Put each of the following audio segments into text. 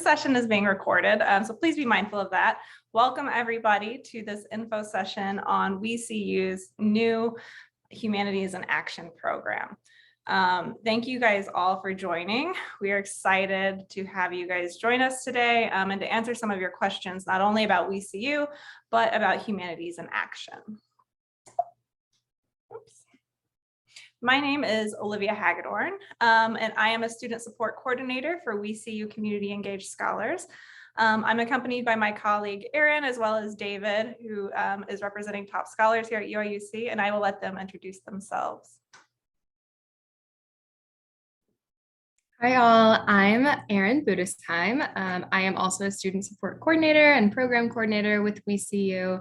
Session is being recorded, so please be mindful of that. Welcome everybody to this info session on WeCU's new Humanities in Action program. Thank you guys all for joining. We are excited to have you guys join us today and to answer some of your questions, not only about WeCU, but about Humanities in Action. Oops. My name is Olivia Hagedorn, and I am a student support coordinator for WeCU Community Engaged Scholars. I'm accompanied by my colleague Erin, as well as David, who is representing top scholars here at UIUC, and I will let them introduce themselves. Hi all, I'm Erin Budesheim. I am also a student support coordinator and program coordinator with WeCU,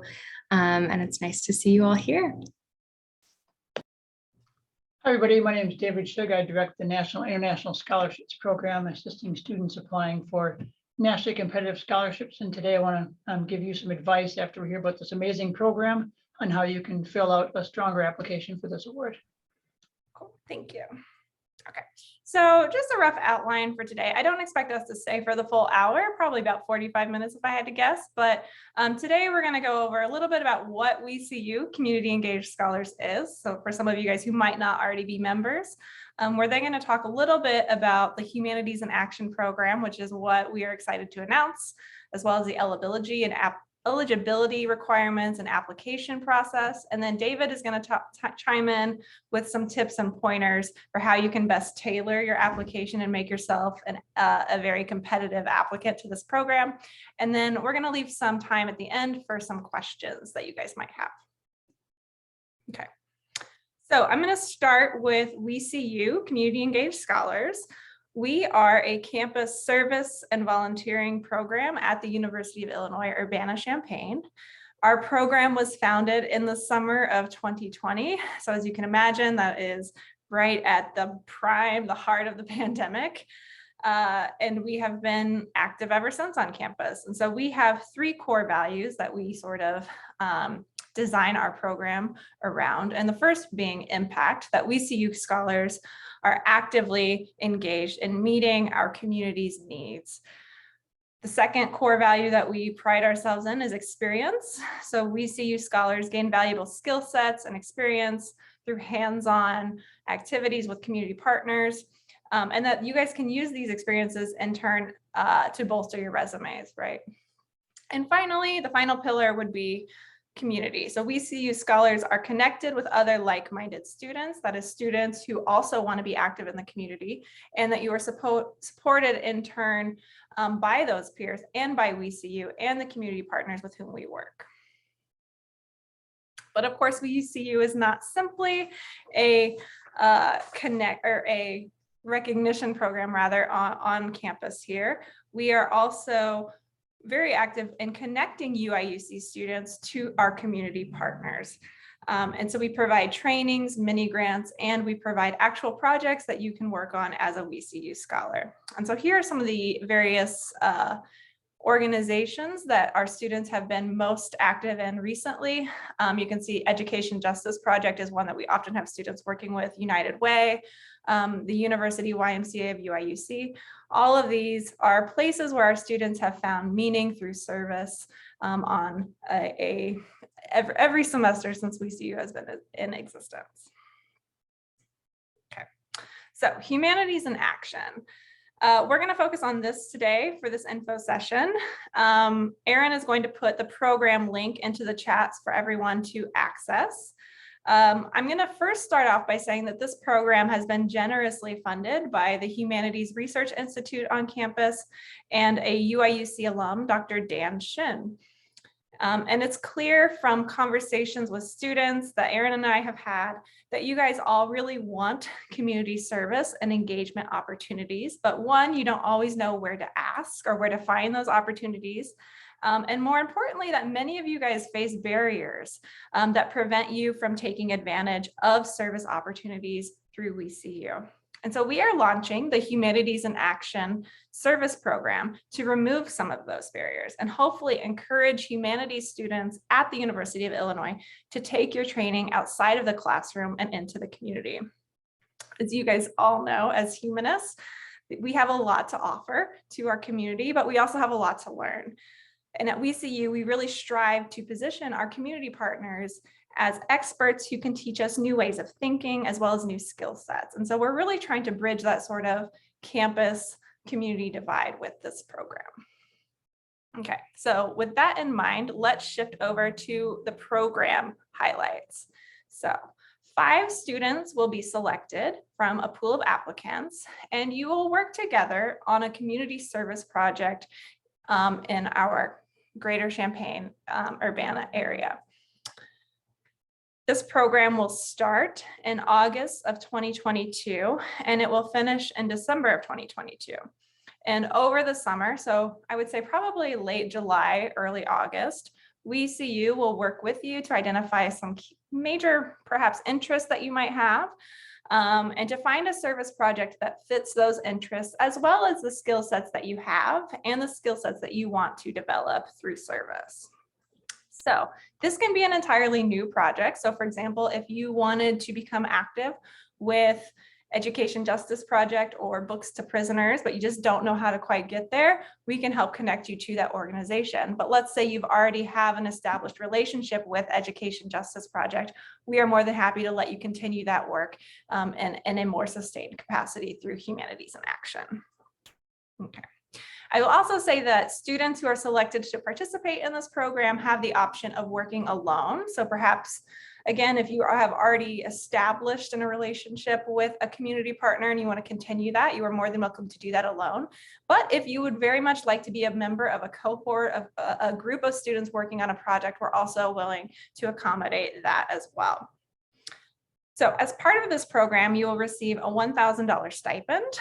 and it's nice to see you all here. Hi everybody, my name is David Shug. I direct the National International Scholarships Program, assisting students applying for nationally competitive scholarships. And today I want to give you some advice after we hear about this amazing program on how you can fill out a stronger application for this award. Cool, thank you. Okay, so just a rough outline for today. I don't expect us to stay for the full hour, probably about 45 minutes if I had to guess, but today we're going to go over a little bit about what WeCU Community Engaged Scholars is. So for some of you guys who might not already be members, we're then going to talk a little bit about the Humanities in Action program, which is what we are excited to announce, as well as the eligibility requirements and application process. And then David is going to chime in with some tips and pointers for how you can best tailor your application and make yourself a very competitive applicant to this program. And then we're going to leave some time at the end for some questions that you guys might have. Okay, so I'm going to start with WeCU Community Engaged Scholars. We are a campus service and volunteering program at the University of Illinois Urbana-Champaign. Our program was founded in the summer of 2020. So as you can imagine, that is right at the heart of the pandemic. And we have been active ever since on campus. And so we have three core values that we sort of design our program around. And the first being impact, that WeCU scholars are actively engaged in meeting our community's needs. The second core value that we pride ourselves in is experience. So WeCU scholars gain valuable skill sets and experience through hands-on activities with community partners, and that you guys can use these experiences in turn to bolster your resumes, right? And finally, the final pillar would be community. So WeCU scholars are connected with other like-minded students, that is students who also want to be active in the community, and that you are supported in turn by those peers and by WeCU and the community partners with whom we work. But of course, WeCU is not simply a recognition program on campus here. We are also very active in connecting UIUC students to our community partners. And so we provide trainings, mini grants, and we provide actual projects that you can work on as a WeCU scholar. And so here are some of the various organizations that our students have been most active in recently. You can see Education Justice Project is one that we often have students working with, United Way, the University YMCA of UIUC. All of these are places where our students have found meaning through service on every semester since WeCU has been in existence. Okay, so Humanities in Action. We're going to focus on this today for this info session. Erin is going to put the program link into the chats for everyone to access. I'm going to first start off by saying that this program has been generously funded by the Humanities Research Institute on campus and a UIUC alum, Dr. Dan Shin. And it's clear from conversations with students that Erin and I have had that you guys all really want community service and engagement opportunities, but one, you don't always know where to ask or where to find those opportunities. And more importantly, that many of you guys face barriers that prevent you from taking advantage of service opportunities through WeCU. And so we are launching the Humanities in Action service program to remove some of those barriers and hopefully encourage humanities students at the University of Illinois to take your training outside of the classroom and into the community. As you guys all know, as humanists, We have a lot to offer to our community, but we also have a lot to learn. And at WeSeeU, we really strive to position our community partners as experts who can teach us new ways of thinking as well as new skill sets. And so we're really trying to bridge that sort of campus community divide with this program. Okay, so with that in mind, let's shift over to the program highlights. So 5 students will be selected from a pool of applicants, and you will work together on a community service project in our greater Champaign-Urbana area. This program will start in August of 2022, and it will finish in December of 2022. And over the summer, so I would say probably late July, early August, WeSeeU will work with you to identify some major, perhaps, interests that you might have, and to find a service project that fits those interests, as well as the skill sets that you have and the skill sets that you want to develop through service. So this can be an entirely new project. So for example, if you wanted to become active with Education Justice Project or Books to Prisoners, but you just don't know how to quite get there, we can help connect you to that organization. But let's say you've already have an established relationship with Education Justice Project. We are more than happy to let you continue that work in a more sustained capacity through Humanities in Action. Okay. I will also say that students who are selected to participate in this program have the option of working alone. So perhaps, again, if you have already established in a relationship with a community partner and you want to continue that, you are more than welcome to do that alone. But if you would very much like to be a member of a cohort of a group of students working on a project, we're also willing to accommodate that as well. So as part of this program, you will receive a $1,000 stipend.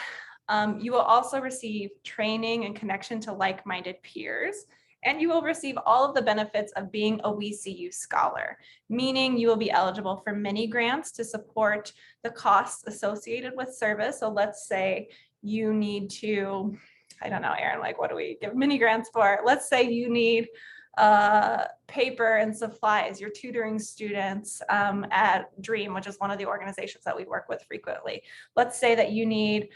You will also receive training and connection to like-minded peers, and you will receive all of the benefits of being a WeSeeU scholar, meaning you will be eligible for mini grants to support the costs associated with service. So let's say you need to, I don't know, Erin, like what do we give mini grants for? Let's say you need paper and supplies. You're tutoring students at DREAM, which is one of the organizations that we work with frequently. Let's say that you need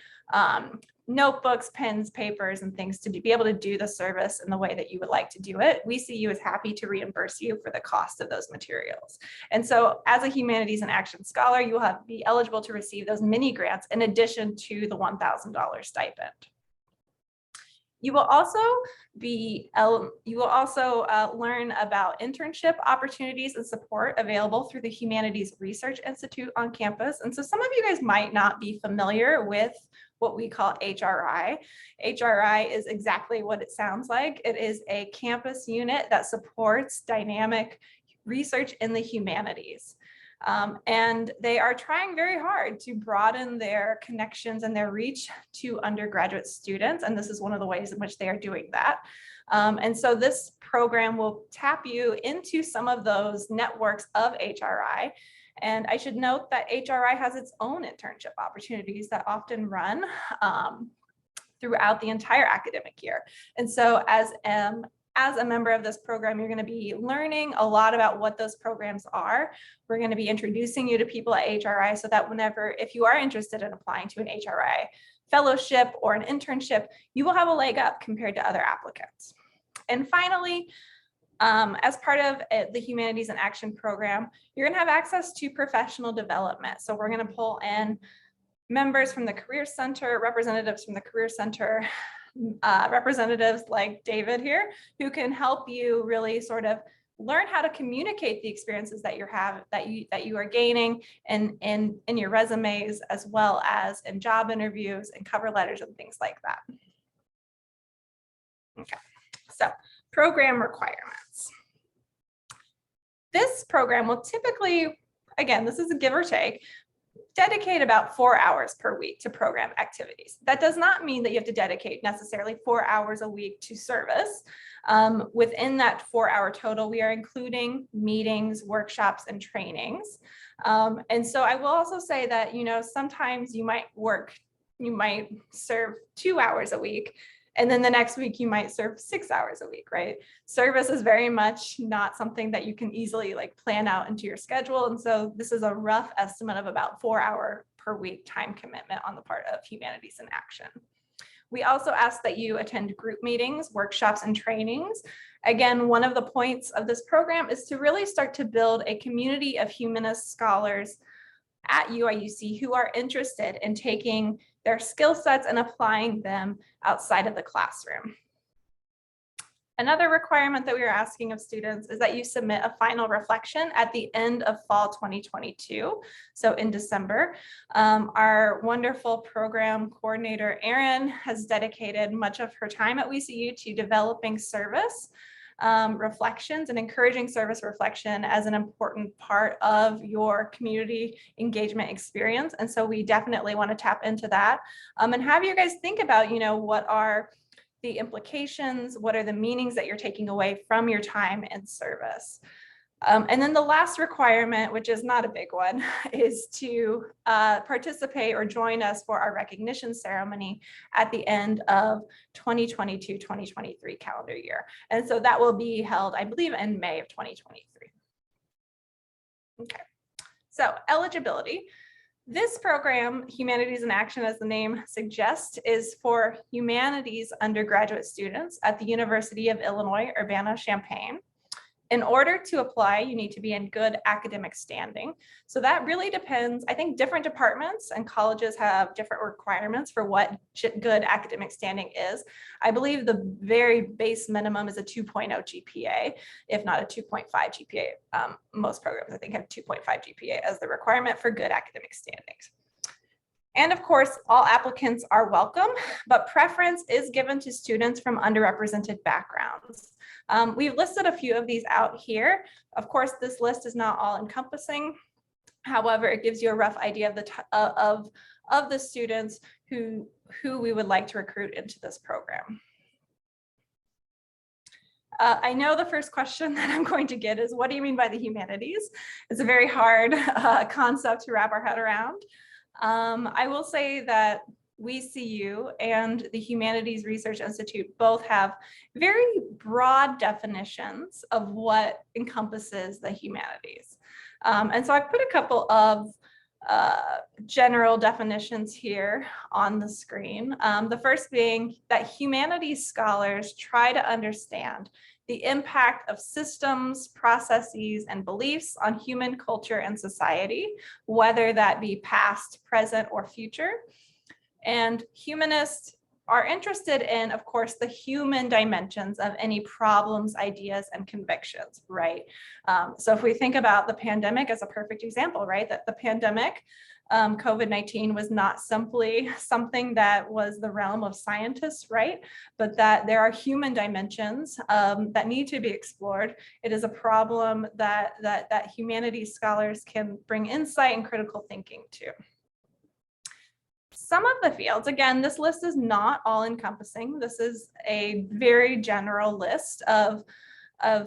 notebooks, pens, papers, and things to be able to do the service in the way that you would like to do it. WeSeeU is happy to reimburse you for the cost of those materials. And so as a Humanities in Action scholar, you will be eligible to receive those mini grants in addition to the $1,000 stipend. You will also learn about internship opportunities and support available through the Humanities Research Institute on campus. And so some of you guys might not be familiar with what we call HRI. HRI is exactly what it sounds like. It is a campus unit that supports dynamic research in the humanities. And they are trying very hard to broaden their connections and their reach to undergraduate students. And this is one of the ways in which they are doing that. And so this program will tap you into some of those networks of HRI. And I should note that HRI has its own internship opportunities that often run throughout the entire academic year. And so as a member of this program, you're going to be learning a lot about what those programs are. We're going to be introducing you to people at HRI so that if you are interested in applying to an HRI fellowship or an internship, you will have a leg up compared to other applicants. And finally, as part of the Humanities in Action program, you're going to have access to professional development. So we're going to pull in members from the Career Center, representatives from the Career Center, representatives like David here, who can help you really sort of learn how to communicate the experiences that you are gaining in your resumes, as well as in job interviews and cover letters and things like that. Okay, so program requirements. This program will typically, again, this is a give or take, dedicate about 4 hours per week to program activities. That does not mean that you have to dedicate necessarily 4 hours a week to service. Within that 4-hour total, we are including meetings, workshops, and trainings. And so I will also say that, sometimes you might serve 2 hours a week, and then the next week you might serve 6 hours a week, right? Service is very much not something that you can easily plan out into your schedule. And so this is a rough estimate of about 4 hour per week time commitment on the part of Humanities in Action. We also ask that you attend group meetings, workshops, and trainings. Again, one of the points of this program is to really start to build a community of humanist scholars at UIUC who are interested in taking their skill sets and applying them outside of the classroom. Another requirement that we are asking of students is that you submit a final reflection at the end of fall 2022, so in December. Our wonderful program coordinator, Erin, has dedicated much of her time at WCU to developing service reflections and encouraging service reflection as an important part of your community engagement experience. And so we definitely want to tap into that and have you guys think about, what are the implications, what are the meanings that you're taking away from your time in service. And then the last requirement, which is not a big one, is to participate or join us for our recognition ceremony at the end of 2022-2023 calendar year. And so that will be held, I believe, in May of 2023. Okay, so eligibility. This program, Humanities in Action, as the name suggests, is for humanities undergraduate students at the University of Illinois Urbana-Champaign. In order to apply, you need to be in good academic standing. So that really depends. I think different departments and colleges have different requirements for what good academic standing is. I believe the very base minimum is a 2.0 GPA, if not a 2.5 GPA. Most programs, I think, have 2.5 GPA as the requirement for good academic standings. And of course, all applicants are welcome, but preference is given to students from underrepresented backgrounds. We've listed a few of these out here. Of course, this list is not all encompassing. However, it gives you a rough idea of the students who we would like to recruit into this program. I know the first question that I'm going to get is, what do you mean by the humanities? It's a very hard concept to wrap our head around. I will say that WCU and the Humanities Research Institute both have very broad definitions of what encompasses the humanities. And so I put a couple of general definitions here on the screen. The first being that humanities scholars try to understand the impact of systems, processes, and beliefs on human culture and society, whether that be past, present, or future. And humanists are interested in, of course, the human dimensions of any problems, ideas, and convictions, right? So if we think about the pandemic as a perfect example, right? That the pandemic, COVID-19 was not simply something that was the realm of scientists, right? But that there are human dimensions that need to be explored. It is a problem that humanities scholars can bring insight and critical thinking to. Some of the fields, again, this list is not all encompassing. This is a very general list of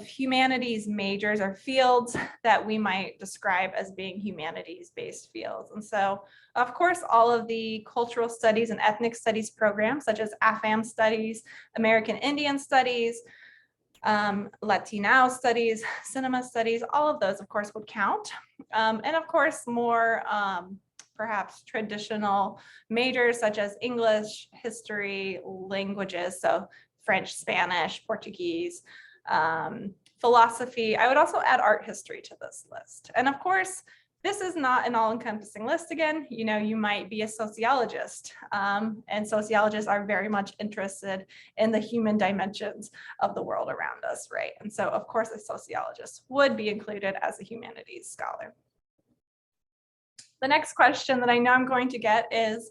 humanities majors or fields that we might describe as being humanities-based fields. And so, of course, all of the cultural studies and ethnic studies programs, such as AFAM studies, American Indian studies, Latino studies, cinema studies, all of those, of course, would count. And of course, more perhaps traditional majors such as English, history, languages, so French, Spanish, Portuguese, philosophy. I would also add art history to this list. And of course, this is not an all-encompassing list again. You might be a sociologist, and sociologists are very much interested in the human dimensions of the world around us, right? And so, of course, a sociologist would be included as a humanities scholar. The next question that I know I'm going to get is,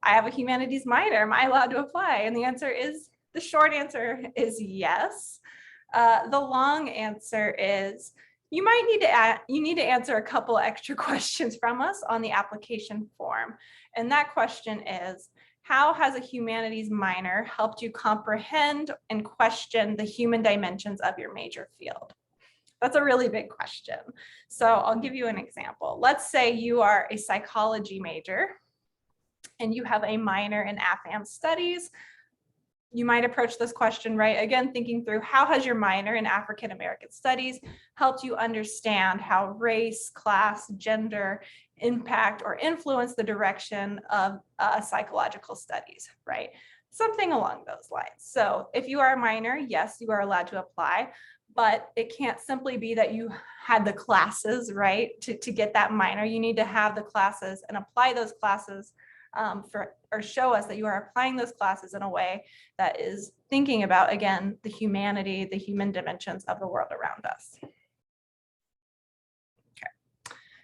I have a humanities minor, am I allowed to apply? And the short answer is yes. The long answer is, you need to answer a couple extra questions from us on the application form. And that question is, how has a humanities minor helped you comprehend and question the human dimensions of your major field? That's a really big question. So I'll give you an example. Let's say you are a psychology major and you have a minor in AFAM studies. You might approach this question, right? Again, thinking through, how has your minor in African American studies helped you understand how race, class, gender impact or influence the direction of psychological studies, right? something along those lines. So if you are a minor, yes, you are allowed to apply, but it can't simply be that you had the classes, right, to get that minor. You need to have the classes and apply those classes or show us that you are applying those classes in a way that is thinking about, again, the humanity, the human dimensions of the world around us.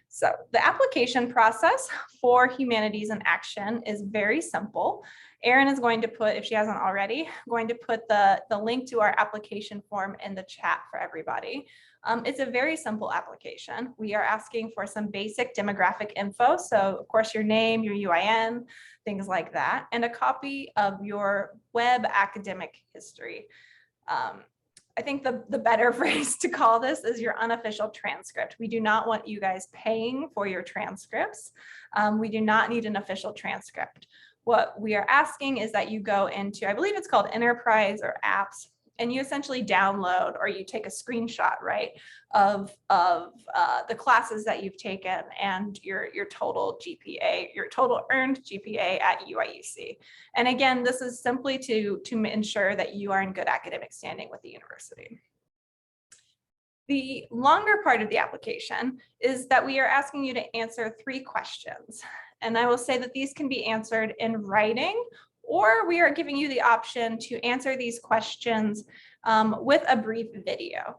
So the application process for Humanities in Action is very simple. Erin is going to put, if she hasn't already, going to put the link to our application form in the chat for everybody. It's a very simple application. We are asking for some basic demographic info. So of course, your name, your UIN, things like that, and a copy of your web academic history. I think the better phrase to call this is your unofficial transcript. We do not want you guys paying for your transcripts. We do not need an official transcript. What we are asking is that you go into, I believe it's called Enterprise or Apps, and you essentially download or you take a screenshot, right, of the classes that you've taken and your total GPA, your total earned GPA at UIUC. And again, this is simply to ensure that you are in good academic standing with the university. The longer part of the application is that we are asking you to answer 3 questions. And I will say that these can be answered in writing, or we are giving you the option to answer these questions with a brief video.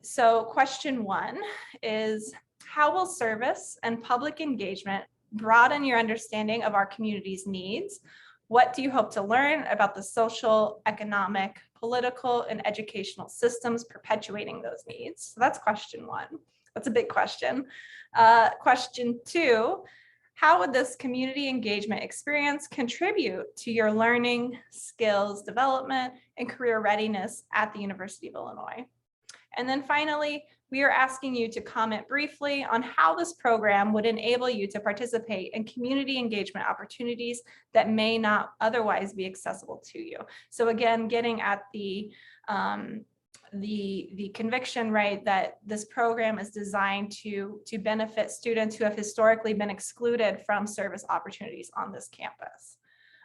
So question 1 is, how will service and public engagement broaden your understanding of our community's needs? What do you hope to learn about the social, economic, political, and educational systems perpetuating those needs? So that's question 1. That's a big question. Question 2, how would this community engagement experience contribute to your learning, skills development, and career readiness at the University of Illinois? And then finally, we are asking you to comment briefly on how this program would enable you to participate in community engagement opportunities that may not otherwise be accessible to you. So again, getting at the conviction, right, that this program is designed to benefit students who have historically been excluded from service opportunities on this campus.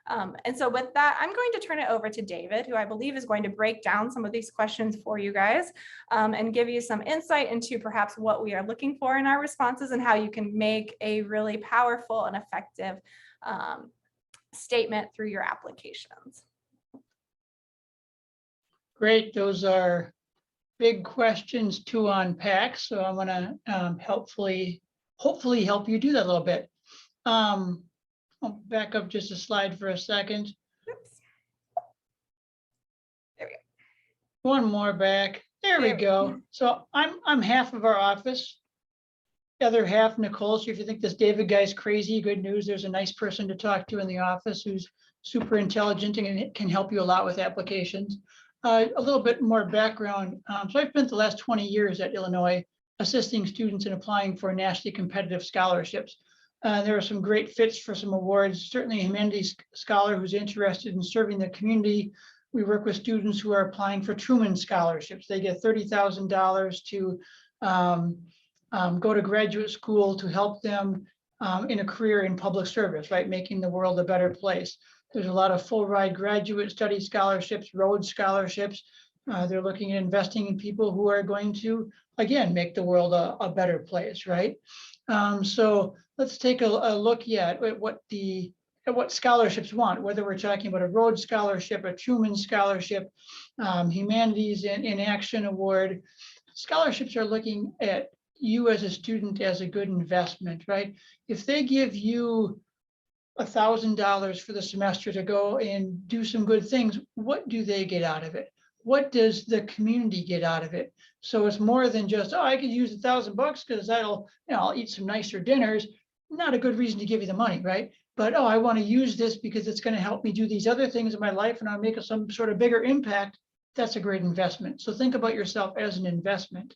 And so with that, I'm going to turn it over to David, who I believe is going to break down some of these questions for you guys and give you some insight into perhaps what we are looking for in our responses and how you can make a really powerful and effective statement through your applications. Great, those are big questions to unpack. So I'm going to hopefully help you do that a little bit. I'll back up just a slide for a second. Oops. There we go. One more back. There we go. So I'm half of our office. The other half, Nicole. So if you think this David guy's crazy, good news. There's a nice person to talk to in the office who's super intelligent and can help you a lot with applications. A little bit more background. So I've spent the last 20 years at Illinois assisting students in applying for nationally competitive scholarships. There are some great fits for some awards. Certainly a humanities scholar who's interested in serving the community. We work with students who are applying for Truman scholarships. They get $30,000 to go to graduate school to help them in a career in public service, right? Making the world a better place. There's a lot of full ride graduate study scholarships, Rhodes scholarships. They're looking at investing in people who are going to, again, make the world a better place, right? So let's take a look at what scholarships want, whether we're talking about a Rhodes Scholarship, a Truman Scholarship, Humanities in Action Award. Scholarships are looking at you as a student as a good investment, right? If they give you $1,000 for the semester to go and do some good things, what do they get out of it? What does the community get out of it? So it's more than just, oh, I could use $1,000 because I'll eat some nicer dinners. Not a good reason to give you the money, right? But, oh, I want to use this because it's going to help me do these other things in my life and I'll make some sort of bigger impact. That's a great investment. So think about yourself as an investment.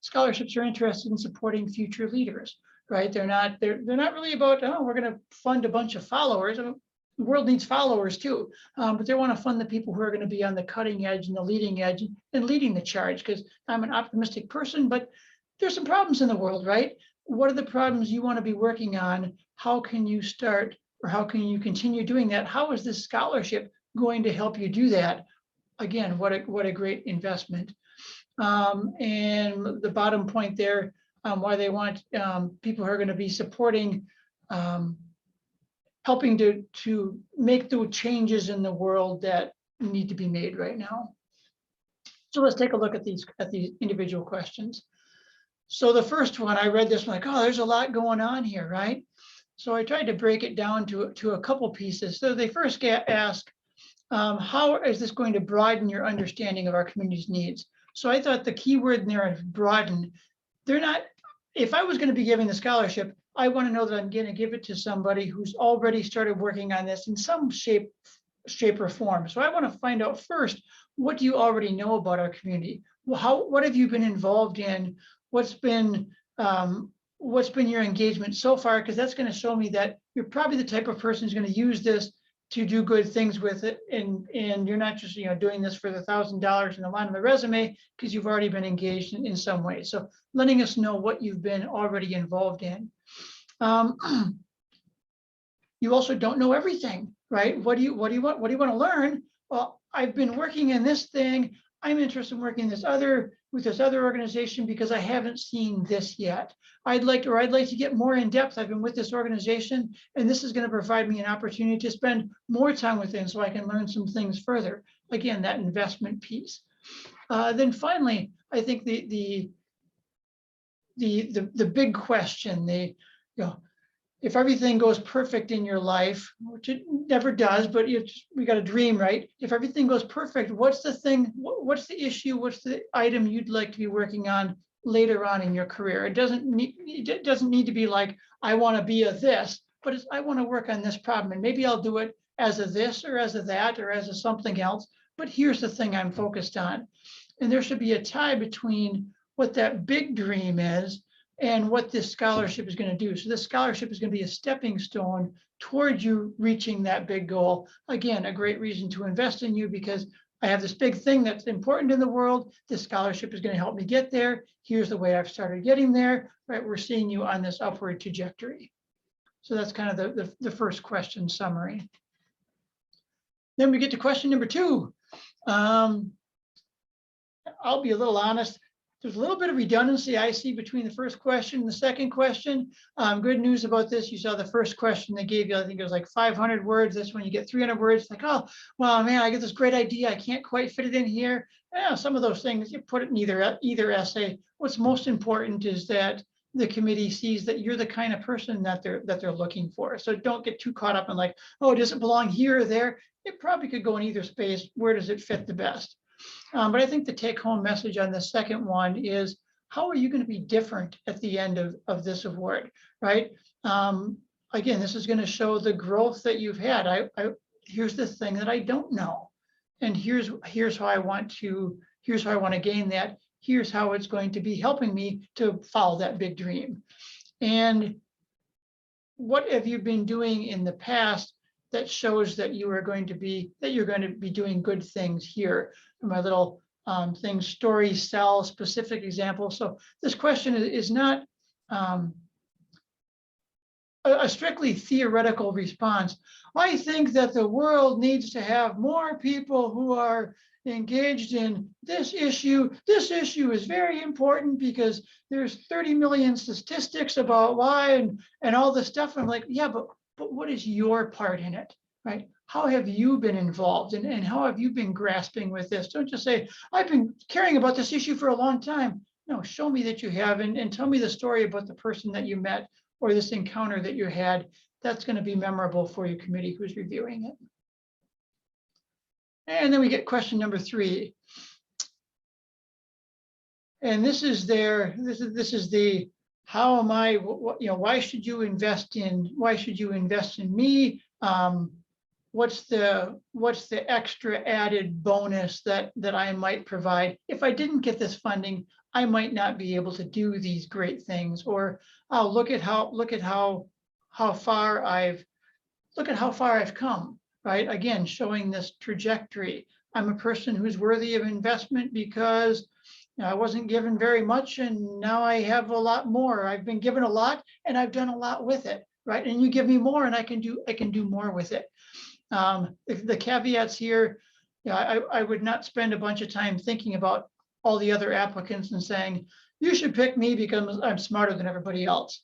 Scholarships are interested in supporting future leaders, right? They're not really about, oh, we're going to fund a bunch of followers. The world needs followers too, but they want to fund the people who are going to be on the cutting edge and the leading edge and leading the charge, because I'm an optimistic person, but there's some problems in the world, right? What are the problems you want to be working on? How can you start or how can you continue doing that? How is this scholarship going to help you do that? Again, what a great investment. And the bottom point there, why they want people who are going to be supporting, helping to make the changes in the world that need to be made right now. So let's take a look at these individual questions. So the first one, I read this, I'm like, oh, there's a lot going on here, right? So I tried to break it down to a couple pieces. So they first ask, how is this going to broaden your understanding of our community's needs? So I thought the key word in there is broaden. They're not, if I was going to be giving the scholarship, I want to know that I'm going to give it to somebody who's already started working on this in some shape or form. So I want to find out first, what do you already know about our community? Well, what have you been involved in? What's been your engagement so far? Because that's going to show me that you're probably the type of person who's going to use this to do good things with it, and you're not just doing this for the $1,000 in the line of the resume, because you've already been engaged in some way. So letting us know what you've been already involved in. You also don't know everything, right? What do you want to learn? Well, I've been working in this thing. I'm interested in working with this other organization because I haven't seen this yet. I'd like to get more in depth. I've been with this organization, and this is going to provide me an opportunity to spend more time with them so I can learn some things further. Again, that investment piece. Then finally, I think the big question, if everything goes perfect in your life, which it never does, but we got a dream, right? If everything goes perfect, what's the thing, what's the issue, what's the item you'd like to be working on later on in your career? It doesn't need to be like, I want to be a this, but it's, I want to work on this problem, and maybe I'll do it as a this or as a that or as a something else, but here's the thing I'm focused on. And there should be a tie between what that big dream is and what this scholarship is going to do. So this scholarship is going to be a stepping stone towards you reaching that big goal. Again, a great reason to invest in you, because I have this big thing that's important in the world. This scholarship is going to help me get there. Here's the way I've started getting there, right? We're seeing you on this upward trajectory. So that's kind of the first question summary. Then we get to question number 2. I'll be a little honest. There's a little bit of redundancy I see between the first question and the second question. Good news about this, you saw the first question they gave you, I think it was like 500 words. This one you get 300 words. Like, oh, well, man, I get this great idea. I can't quite fit it in here. Yeah, some of those things, you put it in either essay. What's most important is that the committee sees that you're the kind of person that they're looking for. So don't get too caught up in like, oh, does it belong here or there? It probably could go in either space. Where does it fit the best? But I think the take-home message on the second one is, how are you going to be different at the end of this award, right? Again, this is going to show the growth that you've had. Here's the thing that I don't know, and here's how I want to gain that. Here's how it's going to be helping me to follow that big dream. And what have you been doing in the past that shows that you're going to be doing good things here? My little thing, story, cell, specific example. So this question is not a strictly theoretical response. I think that the world needs to have more people who are engaged in this issue. This issue is very important because there's 30 million statistics about why and all this stuff. I'm like, yeah, but what is your part in it, right? How have you been involved and how have you been grasping with this? Don't just say, I've been caring about this issue for a long time. No, show me that you have, and tell me the story about the person that you met or this encounter that you had. That's going to be memorable for your committee who's reviewing it. And then we get question number 3. And this is the, how am I, why should you invest in me? What's the extra added bonus that I might provide? If I didn't get this funding, I might not be able to do these great things. Or, oh, look at how far I've come, right? Again, showing this trajectory. I'm a person who's worthy of investment because I wasn't given very much, and now I have a lot more. I've been given a lot, and I've done a lot with it. right? And you give me more and I can do more with it. The caveats here, I would not spend a bunch of time thinking about all the other applicants and saying, you should pick me because I'm smarter than everybody else.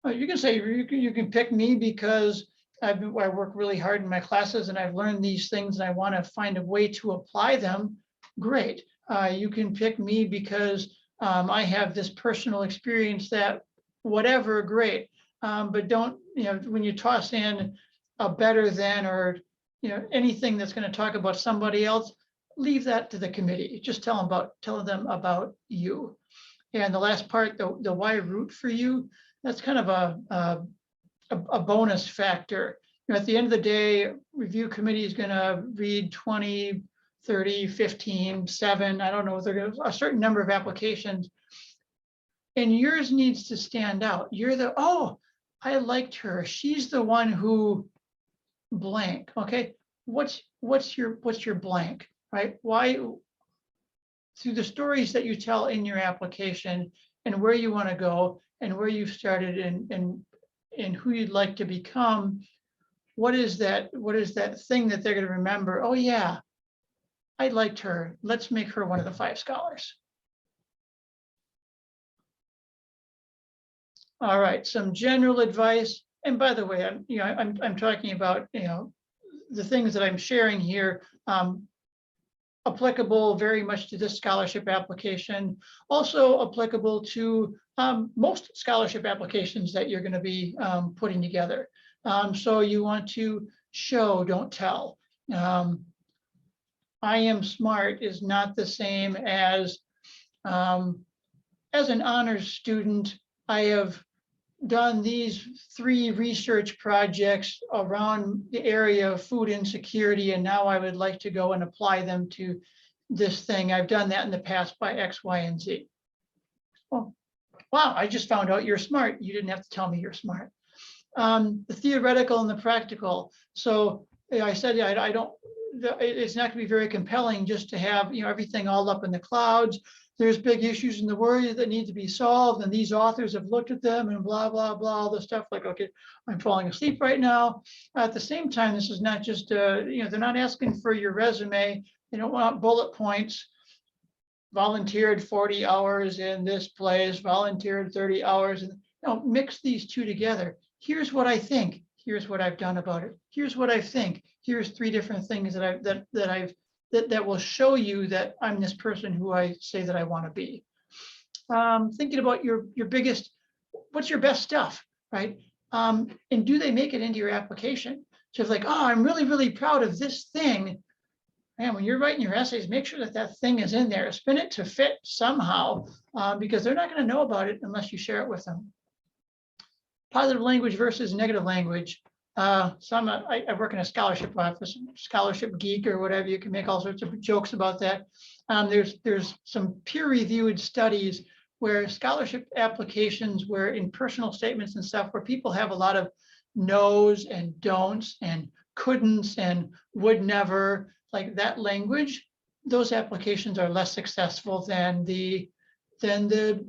You can say, you can pick me because I work really hard in my classes and I've learned these things and I want to find a way to apply them. Great. You can pick me because I have this personal experience that whatever, great. But don't, when you toss in a better than or anything that's going to talk about somebody else, leave that to the committee. Just tell them about you. And the last part, the why root for you, that's kind of a bonus factor. At the end of the day, review committee is going to read 20, 30, 15, 7, I don't know, they're going to a certain number of applications. And yours needs to stand out. You're the, oh, I liked her. She's the one who blank. Okay, what's your blank, right? Why? Through the stories that you tell in your application and where you want to go and where you've started and who you'd like to become, what is that thing that they're going to remember? Oh yeah, I liked her. Let's make her one of the 5 scholars. All right, some general advice. And by the way, I'm talking about the things that I'm sharing here, applicable very much to this scholarship application, also applicable to most scholarship applications that you're going to be putting together. So you want to show, don't tell. I am smart is not the same as an honors student. I have done these 3 research projects around the area of food insecurity, and now I would like to go and apply them to this thing. I've done that in the past by X, Y, and Z. Oh, wow, I just found out you're smart. You didn't have to tell me you're smart. The theoretical and the practical. So I said, I don't, it's not gonna be very compelling just to have everything all up in the clouds. There's big issues in the world that need to be solved, and these authors have looked at them and blah, blah, blah, all the stuff like, okay, I'm falling asleep right now. At the same time, this is not just, they're not asking for your resume. They don't want bullet points. Volunteered 40 hours in this place, volunteered 30 hours. And mix these 2 together. Here's what I think. Here's what I've done about it. Here's what I think. Here's 3 different things that will show you that I'm this person who I say that I want to be. Thinking about your biggest, what's your best stuff, right? And do they make it into your application? So if like, oh, I'm really, really proud of this thing. And when you're writing your essays, make sure that thing is in there. Spin it to fit somehow, because they're not going to know about it unless you share it with them. Positive language versus negative language. So I work in a scholarship office, scholarship geek or whatever. You can make all sorts of jokes about that. There's some peer-reviewed studies where scholarship applications where in personal statements and stuff where people have a lot of no's and don'ts and couldn'ts and would never, like that language, those applications are less successful than the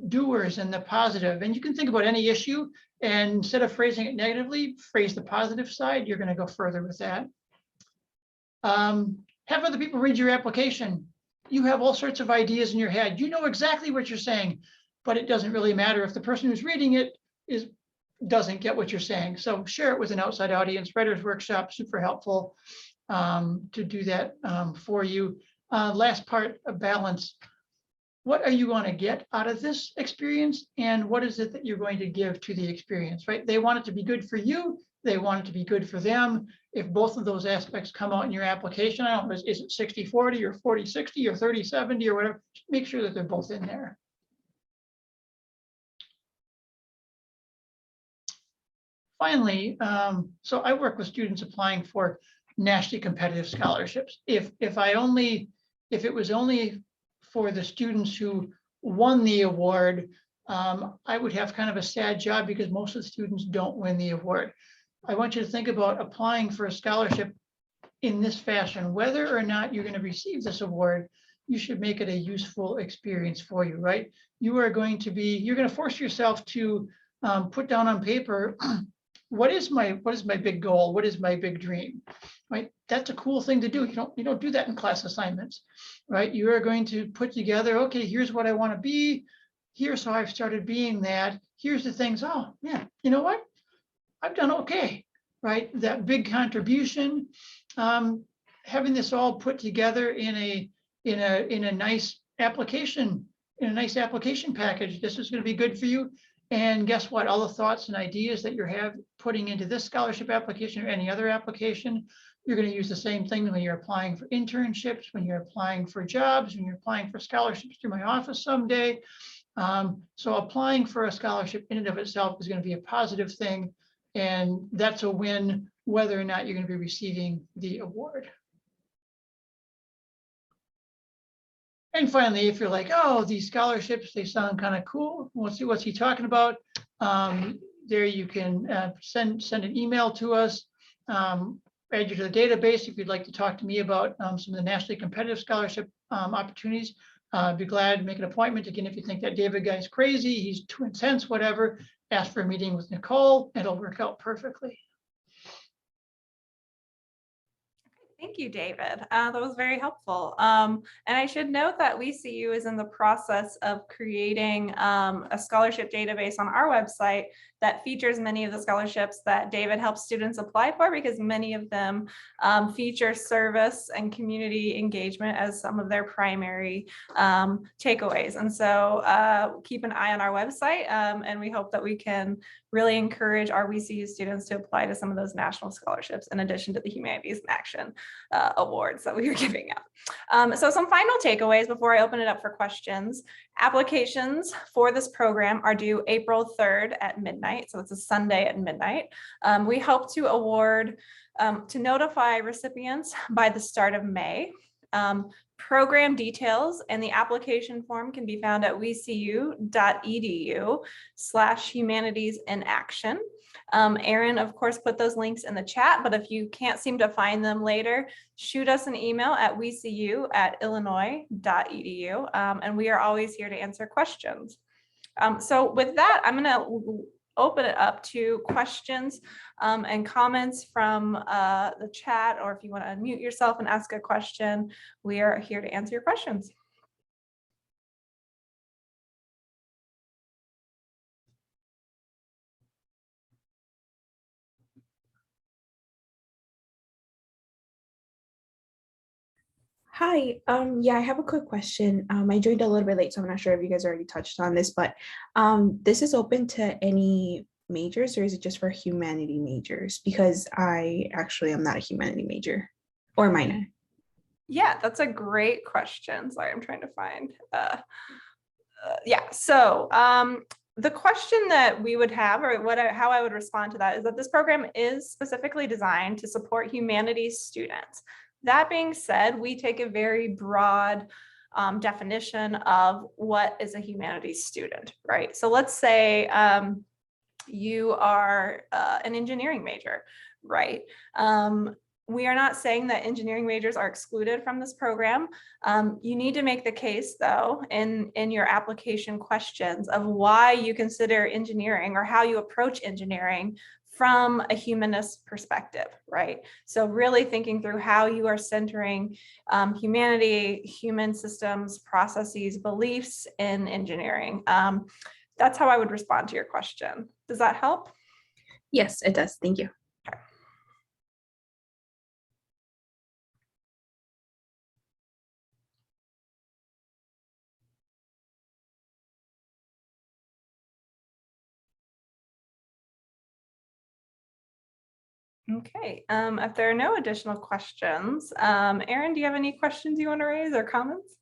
doers and the positive. And you can think about any issue, and instead of phrasing it negatively, phrase the positive side. You're going to go further with that. Have other people read your application. You have all sorts of ideas in your head. You know exactly what you're saying, but it doesn't really matter if the person who's reading it doesn't get what you're saying. So share it with an outside audience. Writers' workshop, super helpful to do that for you. Last part, a balance. What are you going to get out of this experience, and what is it that you're going to give to the experience, right? They want it to be good for you. They want it to be good for them. If both of those aspects come out in your application, I don't know, is it 60-40 or 40-60 or 30-70 or whatever, make sure that they're both in there. Finally, so I work with students applying for nationally competitive scholarships. If it was only for the students who won the award, I would have kind of a sad job because most of the students don't win the award. I want you to think about applying for a scholarship in this fashion. Whether or not you're going to receive this award, you should make it a useful experience for you, right? You're going to force yourself to put down on paper what is my big goal? What is my big dream? Right? That's a cool thing to do. You don't do that in class assignments, right? You are going to put together, okay, here's what I want to be. Here's how I've started being that. Here's the things. Oh, yeah, you know what? I've done okay, right? That big contribution, having this all put together in a nice application, package. This is going to be good for you. And guess what? All the thoughts and ideas that you're putting into this scholarship application or any other application, you're going to use the same thing when you're applying for internships, when you're applying for jobs, when you're applying for scholarships through my office someday. So applying for a scholarship in and of itself is going to be a positive thing. And that's a win, whether or not you're going to be receiving the award. And finally, if you're like, oh, these scholarships, they sound kind of cool. Let's see what's he talking about. There you can send an email to us, add you to the database if you'd like to talk to me about some of the nationally competitive scholarship opportunities. I'd be glad to make an appointment. Again, if you think that David guy's crazy, he's too intense, whatever, ask for a meeting with Nicole. It'll work out perfectly. Thank you, David. That was very helpful. And I should note that WeSeeU is in the process of creating a scholarship database on our website that features many of the scholarships that David helps students apply for, because many of them feature service and community engagement as some of their primary takeaways. And so keep an eye on our website, and we hope that we can really encourage our WeSeeU students to apply to some of those national scholarships in addition to the Humanities in Action awards that we are giving out. So some final takeaways before I open it up for questions. Applications for this program are due April 3rd at midnight. So it's a Sunday at midnight. We hope to award, to notify recipients by the start of May. Program details and the application form can be found at wcu.edu/humanitiesinaction. Erin, of course, put those links in the chat, but if you can't seem to find them later, shoot us an email at wcu@illinois.edu, and we are always here to answer questions. So with that, I'm going to open it up to questions and comments from the chat, or if you want to unmute yourself and ask a question, we are here to answer your questions. Hi, yeah, I have a quick question. I joined a little bit late, so I'm not sure if you guys already touched on this, but this is open to any majors, or is it just for humanity majors? Because I actually am not a humanity major or minor. Yeah, that's a great question. Sorry, I'm trying to find. Yeah, so the question that we would have, or how I would respond to that, is that this program is specifically designed to support humanities students. That being said, we take a very broad definition of what is a humanities student, right? So let's say you are an engineering major, right? We are not saying that engineering majors are excluded from this program. You need to make the case, though, in your application questions of why you consider engineering or how you approach engineering from a humanist perspective, right? So really thinking through how you are centering humanity, human systems, processes, beliefs in engineering. That's how I would respond to your question. Does that help? Yes, it does. Thank you. Okay, if there are no additional questions, Erin, do you have any questions you want to raise or comments?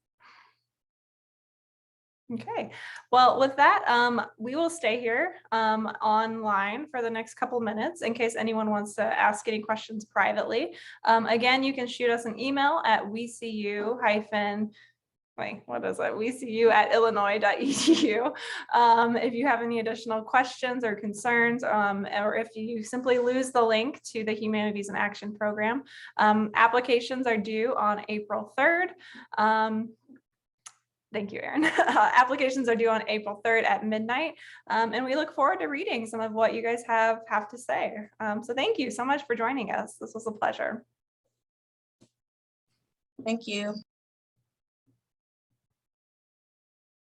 Okay, well, with that, we will stay here online for the next couple minutes in case anyone wants to ask any questions privately. Again, you can shoot us an email at wcu@illinois.edu if you have any additional questions or concerns, or if you simply lose the link to the Humanities in Action program. Applications are due on April 3rd. Thank you, Erin. Applications are due on April 3rd at midnight. And we look forward to reading some of what you guys have to say. So thank you so much for joining us. This was a pleasure. Thank you.